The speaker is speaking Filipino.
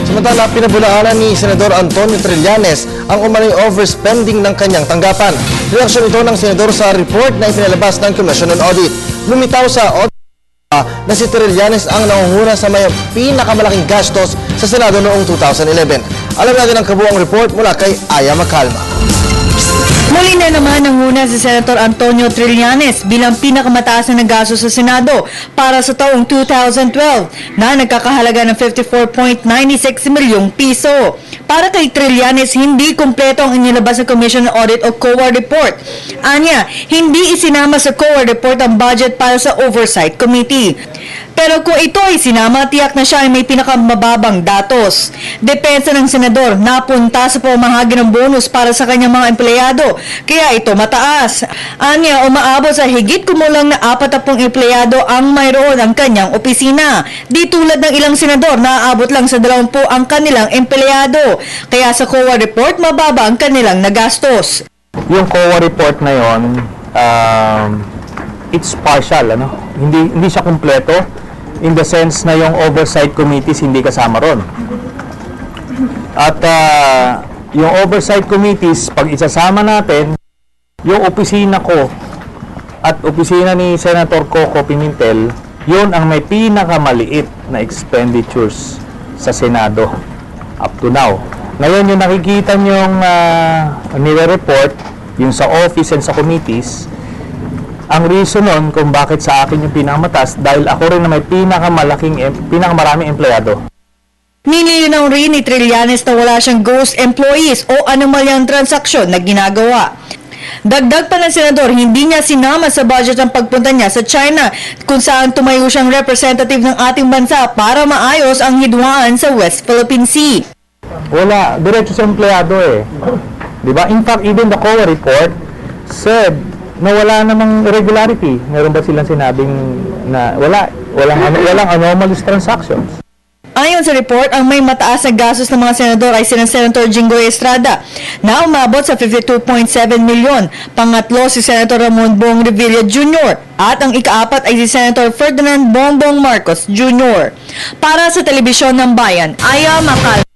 Samantala, pinabulaanan ni Senador Antonio Trillanes ang umano'y overspending ng kanyang tanggapan. Reaksyon ito ng Senador sa report na ipinalabas ng Commission on Audit. Lumitaw sa audit na si Trillanes ang nangunguna sa may pinakamalaking gastos sa Senado noong 2011. Alam natin ang kabuuang report mula kay Aya Macalma. Muli na naman nanguna si Senator Antonio Trillanes bilang pinakamataas na gastos sa Senado para sa taong 2012 na nagkakahalaga ng 54.96 milyong piso. Para kay Trillanes, hindi kumpleto ang inilabas ng Commission on Audit o COA report. Anya, hindi isinama sa COA report ang budget para sa Oversight Committee. Pero kung ito ay sinama, tiyak na siya ay may pinakamababang datos. Depensa ng senador, napunta sa pamahagi ng bonus para sa kanyang mga empleyado, kaya ito mataas. Anya, umaabot sa higit kumulang na 40 empleyado ang mayroon ang kanyang opisina. Di tulad ng ilang senador, naaabot lang sa 20 ang kanilang empleyado. Kaya sa COA report, mababa ang kanilang nagastos. Yung COA report na yon, it's partial, ano? Hindi siya kumpleto in the sense na yung oversight committees hindi kasama ron. At yung oversight committees, pag isasama natin, yung opisina ko at opisina ni Senator Coco Pimentel, yun ang may pinakamaliit na expenditures sa Senado up to now. Ngayon, yung nakikita nyong nire-report, yung sa office and sa committees, ang reason nun kung bakit sa akin yung pinakamatas dahil ako rin na may pinakamaraming empleyado. Nililinaw rin ni Trillanes na wala siyang ghost employees o anomalyang transaksyon na ginagawa. Dagdag pa ng senador, hindi niya sinama sa budget ang pagpunta niya sa China kung saan tumayo siyang representative ng ating bansa para maayos ang hidwaan sa West Philippine Sea. Wala, diretso sa empleyado eh. Diba? In fact, even the COA report said na wala namang irregularity. Meron ba silang sinabing na walang anomalous transactions? Ayon sa report, ang may mataas na gastos ng mga senador ay sina Senator Jinggoy Estrada na umabot sa 52.7 milyon. Pangatlo si Senator Ramon Bong Revilla Jr. At ang ikaapat ay si Senator Ferdinand Bongbong Marcos Jr. Para sa Telebisyon ng Bayan, Aya Macalma.